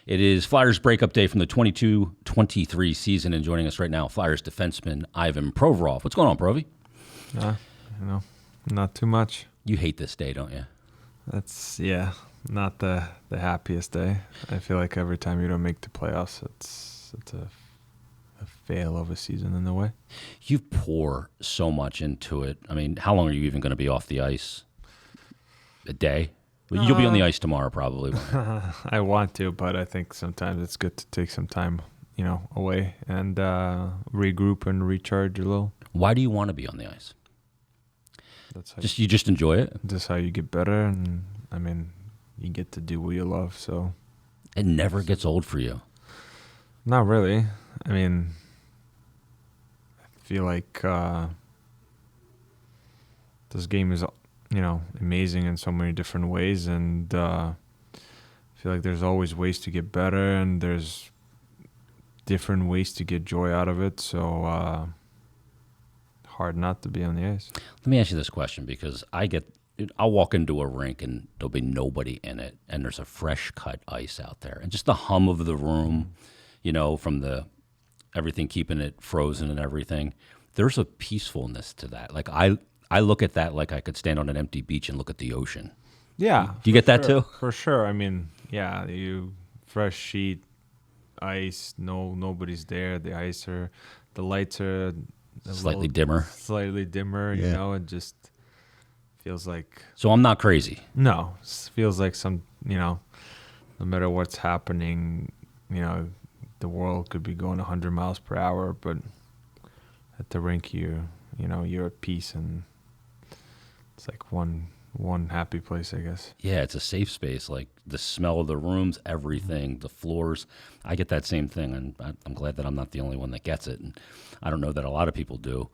It is Flyers breakup day from the 22-23 season, and joining us right now, Flyers defenseman Ivan Provorov. What's going on, Provy? Not too much. You hate this day, don't you? That's not the happiest day. I feel like every time you don't make the playoffs, it's a fail of a season in a way. You pour so much into it. I mean, how long are you even going to be off the ice? A day? Well, you'll be on the ice tomorrow, probably. I want to, but I think sometimes it's good to take some time, away and regroup and recharge a little. Why do you want to be on the ice? You just enjoy it? That's how you get better, and I mean, you get to do what you love, so. It never gets old for you? Not really. I mean, I feel like this game is, amazing in so many different ways, and I feel like there's always ways to get better, and there's different ways to get joy out of it, so hard not to be on the ice. Let me ask you this question, because I'll walk into a rink and there'll be nobody in it, and there's a fresh cut ice out there, and just the hum of the room, from everything keeping it frozen and everything. There's a peacefulness to that. Like I look at that like I could stand on an empty beach and look at the ocean. Yeah. Do you get that too? For sure. I mean, you fresh sheet, ice, nobody's there. The lights are slightly dimmer. It just feels like. So I'm not crazy. No, it feels like no matter what's happening, the world could be going 100 miles per hour, but at the rink, you're at peace, and it's like one happy place, I guess. Yeah, it's a safe space. Like the smell of the rooms, everything, the floors. I get that same thing, and I'm glad that I'm not the only one that gets it. And I don't know that a lot of people do.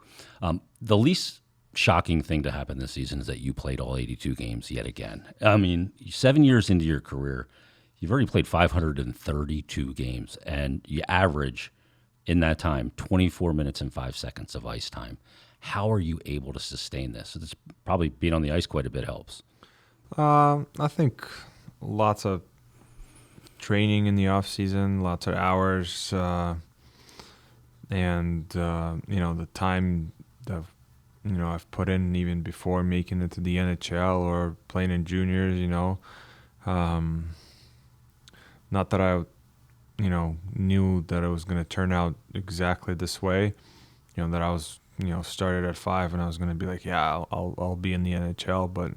The least shocking thing to happen this season is that you played all 82 games yet again. I mean, 7 years into your career, you've already played 532 games, and you average in that time 24 minutes and 5 seconds of ice time. How are you able to sustain this? It's probably being on the ice quite a bit helps. I think lots of training in the off season, lots of hours, and the time that I've put in even before making it to the NHL or playing in juniors. Not that I knew that it was going to turn out exactly this way. That I was started at 5 and I was going to be like, I'll be in the NHL, but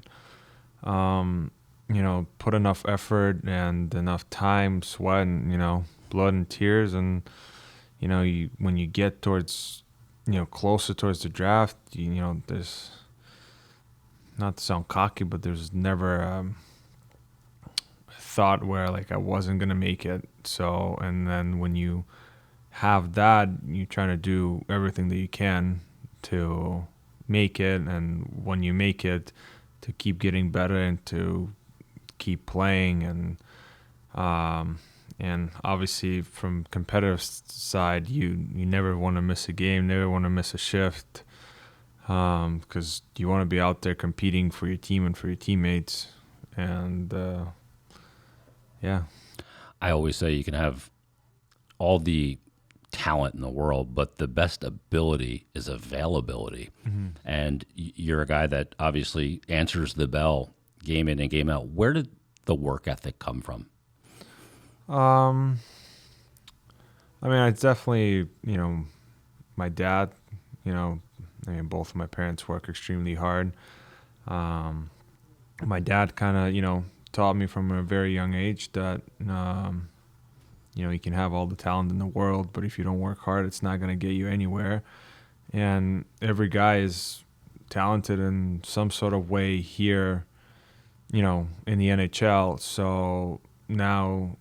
put enough effort and enough time, sweat, and blood and tears, and when you get towards closer towards the draft, there's, not to sound cocky, but there's never a thought where like I wasn't gonna make it. So, and then when you have that, you're trying to do everything that you can to make it, and when you make it, to keep getting better and to keep playing, and obviously from competitive side, you never want to miss a game, never want to miss a shift, because you want to be out there competing for your team and for your teammates, and I always say you can have all the talent in the world, but the best ability is availability. Mm-hmm. And you're a guy that obviously answers the bell game in and game out. Where did the work ethic come from? I mean, it's definitely, my dad, both of my parents work extremely hard. My dad kind of, taught me from a very young age that, you can have all the talent in the world, but if you don't work hard, it's not going to get you anywhere. And every guy is talented in some sort of way here, in the NHL. So now,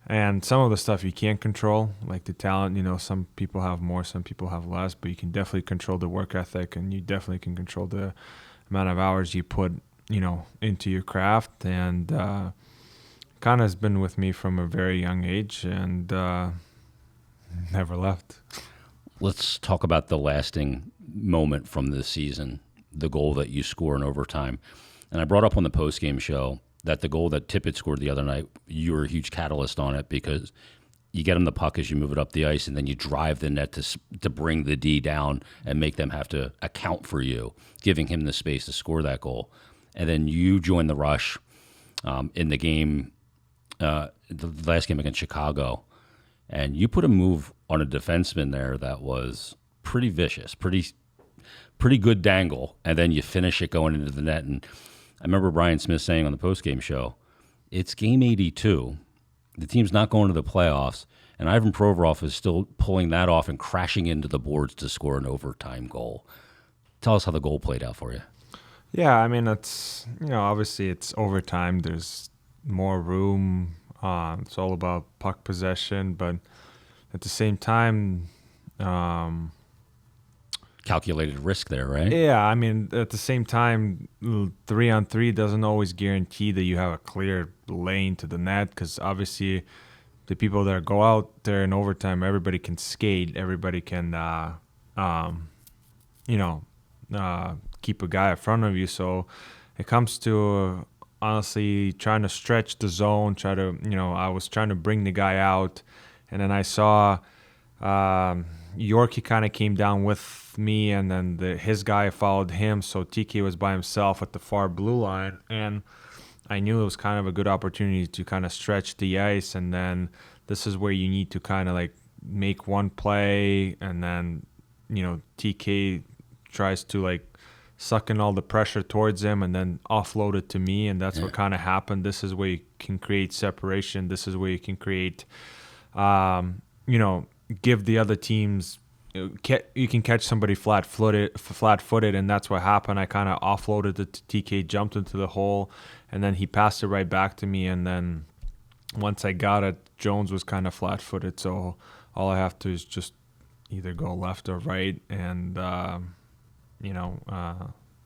and some of the stuff you can't control, like the talent, some people have more, some people have less, but you can definitely control the work ethic, and you definitely can control the amount of hours you put, into your craft. And kind of has been with me from a very young age, and never left. Let's talk about the lasting moment from this season, the goal that you score in overtime. And I brought up on the postgame show that the goal that Tippett scored the other night, you were a huge catalyst on it because you get him the puck as you move it up the ice, and then you drive the net to bring the D down and make them have to account for you, giving him the space to score that goal. And then you join the rush in the game, the last game against Chicago, and you put a move on a defenseman there that was pretty vicious, pretty good dangle, and then you finish it going into the net. And I remember Brian Smith saying on the postgame show, it's game 82. The team's not going to the playoffs, and Ivan Provorov is still pulling that off and crashing into the boards to score an overtime goal. Tell us how the goal played out for you. Yeah, I mean, it's, obviously it's overtime. There's more room. It's all about puck possession, but at the same time, calculated risk there, right? yeah, I mean, at the same time, 3-on-3 doesn't always guarantee that you have a clear lane to the net, because obviously the people that go out there in overtime, everybody can skate, everybody can, keep a guy in front of you. So it comes to honestly trying to stretch the zone, I was trying to bring the guy out, and then I saw Yorkie kind of came down with me, and then his guy followed him, so TK was by himself at the far blue line, and I knew it was kind of a good opportunity to kind of stretch the ice, and then this is where you need to kind of like make one play, and then TK tries to like suck in all the pressure towards him and then offload it to me, and that's what kind of happened. This is where you can create separation. This is where you can create, give the other teams, you can catch somebody flat-footed, and that's what happened. I kind of offloaded it to TK, jumped into the hole, and then he passed it right back to me, and then once I got it, Jones was kind of flat-footed, so all I have to is just either go left or right, and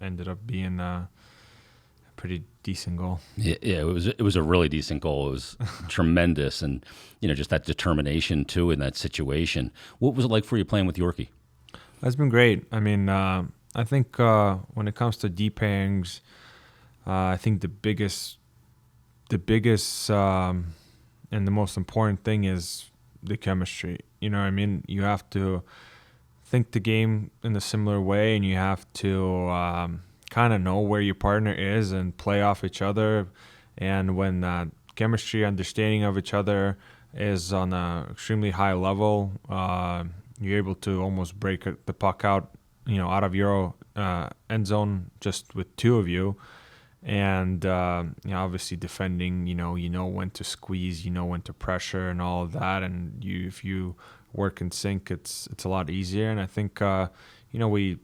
ended up being a pretty decent goal. Yeah, it was a really decent goal. It was tremendous, and just that determination too in that situation. What was it like for you playing with Yorkie? That's been great. I mean, I think when it comes to deep pairings, I think the biggest and the most important thing is the chemistry. You know what I mean? You have to think the game in a similar way, and you have to kind of know where your partner is and play off each other. And when chemistry, understanding of each other is on an extremely high level, you're able to almost break the puck out of your end zone just with two of you. And obviously defending, you know when to squeeze, when to pressure and all of that. And if you work in sync, it's a lot easier. And I think we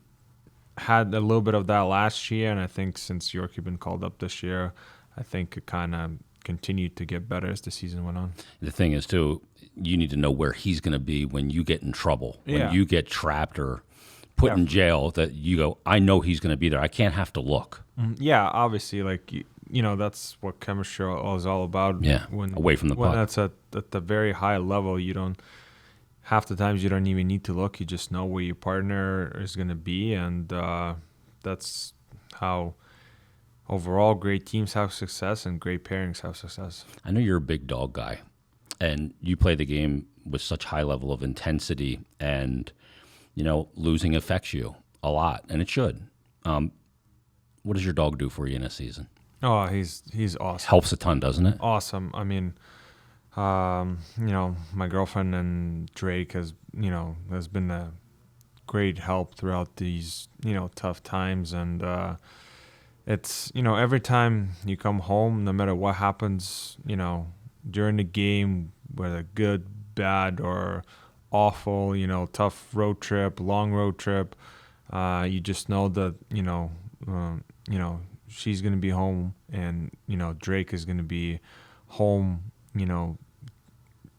had a little bit of that last year, and I think since Yorkie been called up this year, I think it kind of continued to get better as the season went on. The thing is too, you need to know where he's going to be when you get in trouble, when you get trapped or put in jail, that you go, I know he's going to be there. I can't have to look. Yeah, obviously, like that's what chemistry is all about. Yeah, away from the puck. When that's at the very high level, half the times you don't even need to look. You just know where your partner is going to be, and that's how overall great teams have success and great pairings have success. I know you're a big dog guy, and you play the game with such high level of intensity, and losing affects you a lot, and it should. What does your dog do for you in a season? Oh, he's awesome. Helps a ton, doesn't it? Awesome. I mean, my girlfriend and Drake has been a great help throughout these, tough times. And it's, every time you come home, no matter what happens, during the game, whether good, bad, or awful, tough road trip, long road trip, you just know that, she's going to be home, and, Drake is going to be home,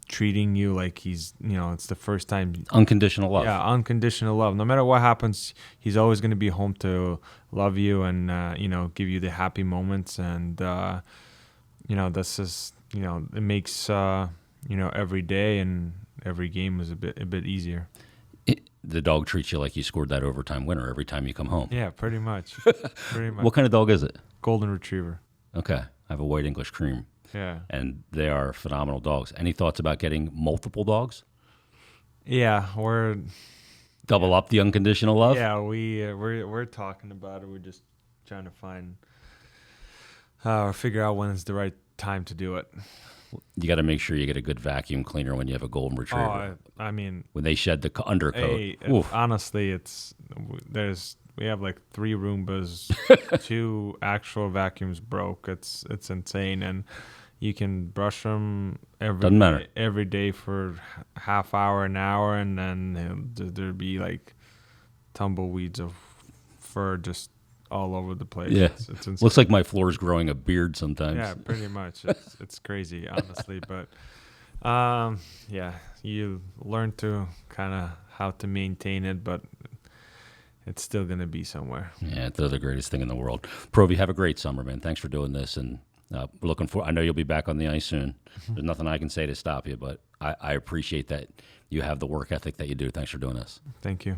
treating you like he's, it's the first time. Unconditional love. Yeah, unconditional love. No matter what happens, he's always going to be home to love you and, give you the happy moments. And, this is, it makes, every day and every game is a bit easier. The dog treats you like you scored that overtime winner every time you come home. Yeah, pretty much. What kind of dog is it? Golden Retriever. Okay. I have a white English cream, Yeah. and they are phenomenal dogs. Any thoughts about getting multiple dogs? Yeah, Double up the unconditional love? we're talking about it. We're just trying to figure out when is the right time to do it. You got to make sure you get a good vacuum cleaner when you have a golden retriever. I mean, When they shed the undercoat. hey, Oof. honestly, we have like 3 Roombas, 2 actual vacuums broke. It's insane, and you can brush them Doesn't matter. every day for half hour, an hour, and then there'd be like tumbleweeds of fur just all over the place. Yeah. It's insane. Looks like my floor is growing a beard sometimes. Yeah, pretty much. It's crazy, honestly, but yeah, you learn to kind of how to maintain it, but it's still gonna be somewhere. Yeah, they're the greatest thing in the world. Provi, have a great summer, man. Thanks for doing this, and we're looking for. I know you'll be back on the ice soon. There's nothing I can say to stop you, but I appreciate that you have the work ethic that you do. Thanks for doing this. Thank you.